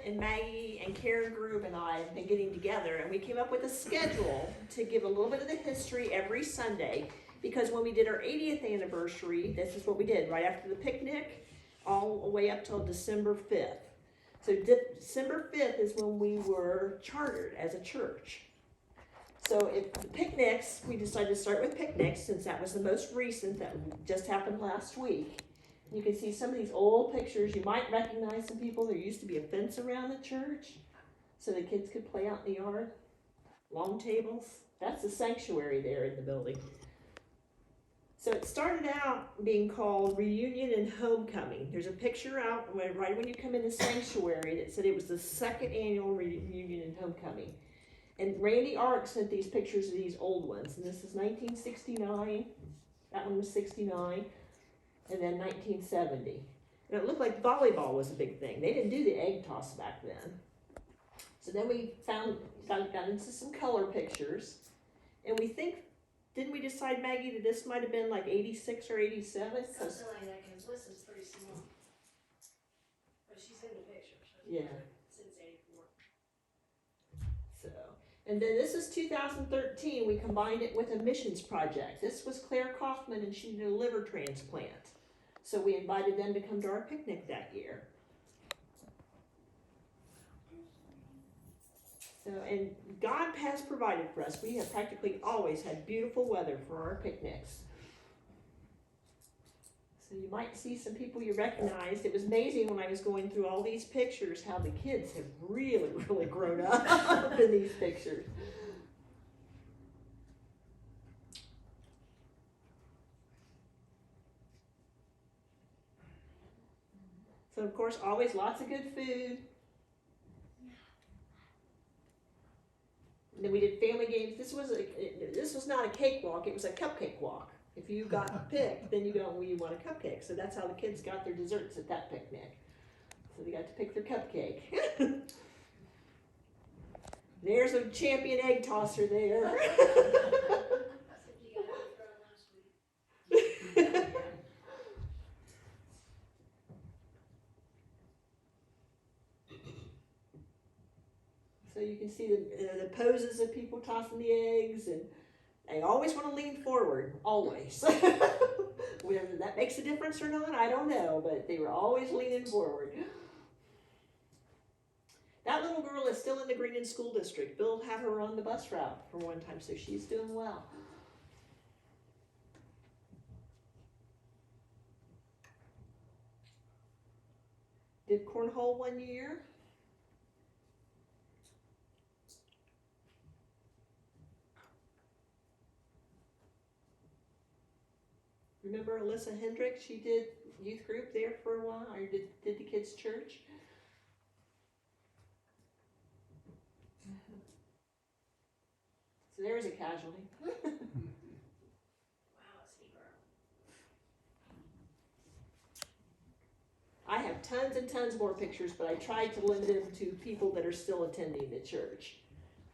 and Maggie and Karen Grube and I have been getting together, and we came up with a schedule to give a little bit of the history every Sunday, because when we did our 80th anniversary, this is what we did, right after the picnic, all the way up till December 5th. So December 5th is when we were chartered as a church. So if the picnics, we decided to start with picnics since that was the most recent that just happened last week. You can see some of these old pictures. You might recognize some people. There used to be a fence around the church so the kids could play out in the yard. Long tables. That's the sanctuary there in the building. So it started out being called Reunion and Homecoming. There's a picture out right when you come in the sanctuary that said it was the second annual Reunion and Homecoming. And Randy Ark sent these pictures of these old ones. And this is 1969. That one was 69. And then 1970. And it looked like volleyball was a big thing. They didn't do the egg toss back then. So then we got into some color pictures. And we think, didn't we decide, Maggie, that this might have been like 86 or 87? Something like that, because this is pretty small. But she's in the picture. So yeah. Since 84. So, and then this is 2013. We combined it with a missions project. This was Claire Kaufman, and she did a liver transplant. So we invited them to come to our picnic that year. So, and God has provided for us. We have practically always had beautiful weather for our picnics. So you might see some people you recognized. It was amazing when I was going through all these pictures how the kids have really, really grown up in these pictures. So of course, always lots of good food. And then we did family games. This was not a cakewalk, it was a cupcake walk. If you got picked, then you go, well, you want a cupcake. So that's how the kids got their desserts at that picnic. So they got to pick their cupcake. There's a champion egg tosser there. So you can see the poses of people tossing the eggs, and they always want to lean forward, always. Whether that makes a difference or not, I don't know, but they were always leaning forward. That little girl is still in the Greenon School District. Bill had her on the bus route for one time, so she's doing well. Did cornhole one year. Remember Alyssa Hendricks? She did youth group there for a while, or did the kids' church. So there's a casualty. Wow, it's deeper. I have tons and tons more pictures, but I tried to limit them to people that are still attending the church.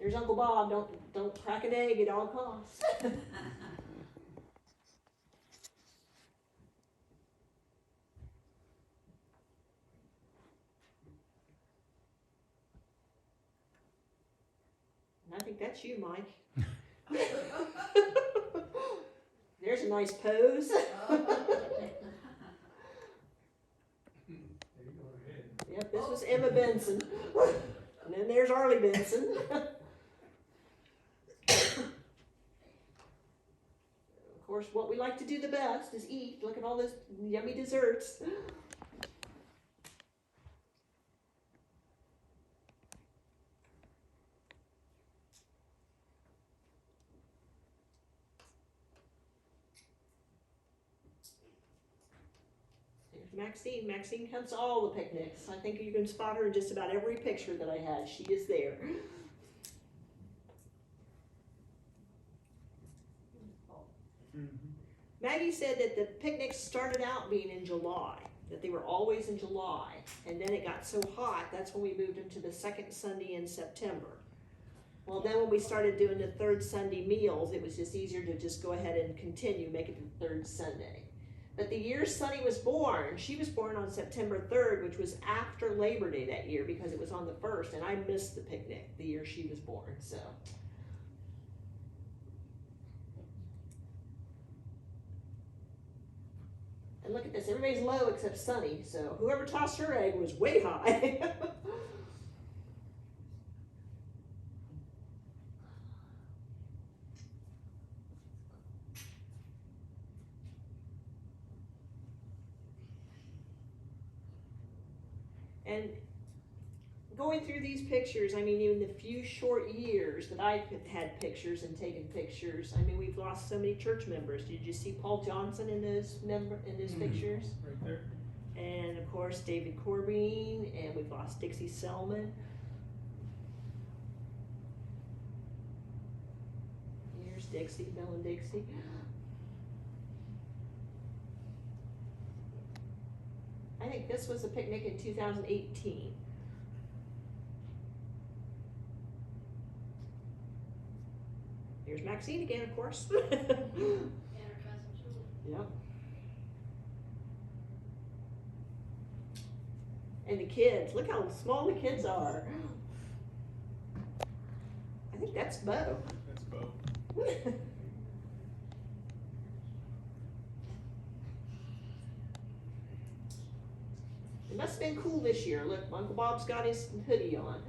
There's Uncle Bob. Don't crack an egg at all costs. I think that's you, Mike. There's a nice pose. Yep, this was Emma Benson. And then there's Arlie Benson. Of course, what we like to do the best is eat. Look at all those yummy desserts. Maxine. Maxine comes to all the picnics. I think you can spot her in just about every picture that I had. She is there. Maggie said that the picnics started out being in July, that they were always in July, and then it got so hot, that's when we moved them to the second Sunday in September. Well, then when we started doing the third Sunday meals, it was just easier to just go ahead and continue, make it the third Sunday. But the year Sunny was born, she was born on September 3rd, which was after Labor Day that year because it was on the 1st, and I missed the picnic the year she was born, so. And look at this, everybody's low except Sunny, so whoever tossed her egg was way high. And going through these pictures, I mean, in the few short years that I had pictures and taken pictures, I mean, we've lost so many church members. Did you see Paul Johnson in those pictures? Right there. And of course, David Corbin, and we've lost Dixie Selman. Here's Dixie, Bill and Dixie. I think this was a picnic in 2018. Here's Maxine again, of course. And her cousin Julie. Yep. And the kids, look how small the kids are. I think that's Bo. That's Bo. It must have been cool this year. Look, Uncle Bob's got his hoodie on.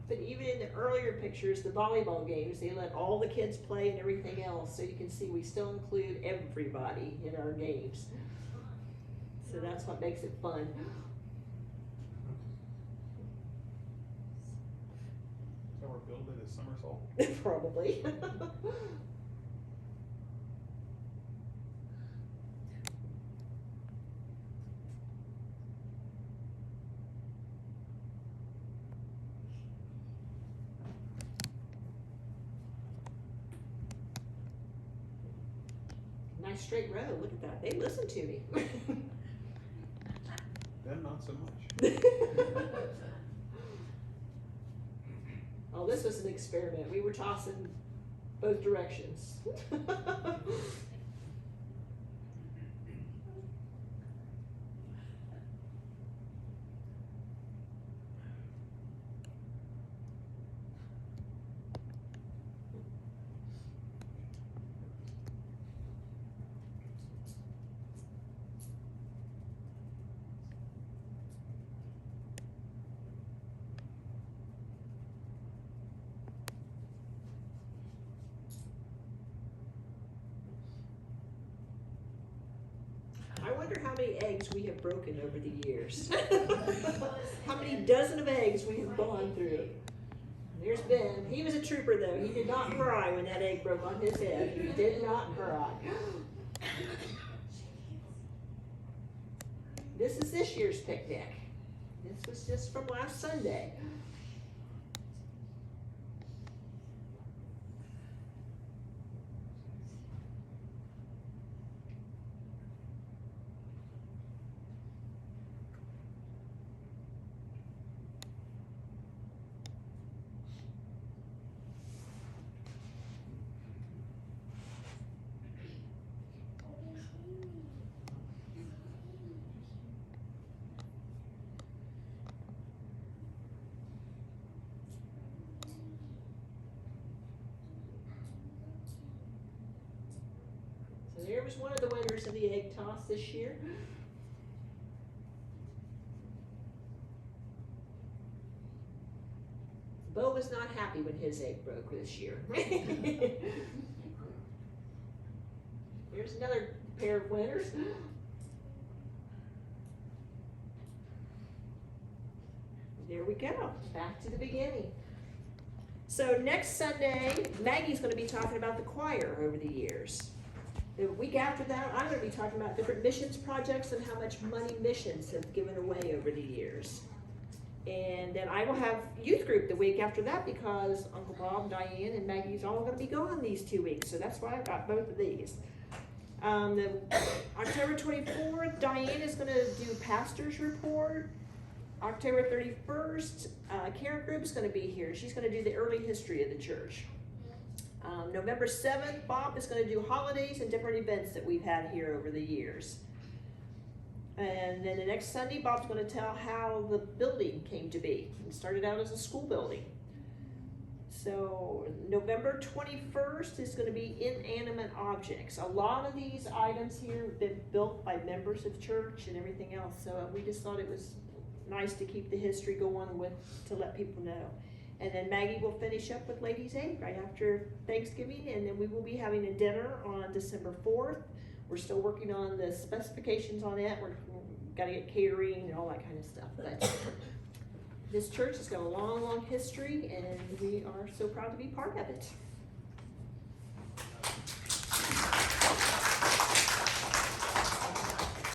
But even in the earlier pictures, the volleyball games, they let all the kids play and everything else. So you can see we still include everybody in our games. So that's what makes it fun. Is that where Bill did his somersault? Probably. Nice straight row. Look at that. They listen to me. Them, not so much. Oh, this was an experiment. We were tossing both directions. I wonder how many eggs we have broken over the years. How many dozen of eggs we have gone through. There's Ben. He was a trooper though. He did not cry when that egg broke on his head. He did not cry. This is this year's picnic. This was just from last Sunday. So there was one of the winners of the egg toss this year. Bo was not happy when his egg broke this year. Here's another pair of winners. There we go, back to the beginning. So next Sunday, Maggie's gonna be talking about the choir over the years. The week after that, I'm gonna be talking about different missions projects and how much money missions have given away over the years. And then I will have youth group the week after that because Uncle Bob, Diane, and Maggie's all gonna be gone these 2 weeks, so that's why I've got both of these. The October 24th, Diane is gonna do pastor's report. October 31st, Karen Group is gonna be here. She's gonna do the early history of the church. November 7th, Bob is gonna do holidays and different events that we've had here over the years. And then the next Sunday, Bob's gonna tell how the building came to be. It started out as a school building. So November 21st is gonna be inanimate objects. A lot of these items here have been built by members of church and everything else, so we just thought it was nice to keep the history going with, to let people know. And then Maggie will finish up with Ladies' Aid right after Thanksgiving, and then we will be having a dinner on December 4th. We're still working on the specifications on it. We're gotta get catering and all that kind of stuff. But this church has got a long, long history, and we are so proud to be part of it.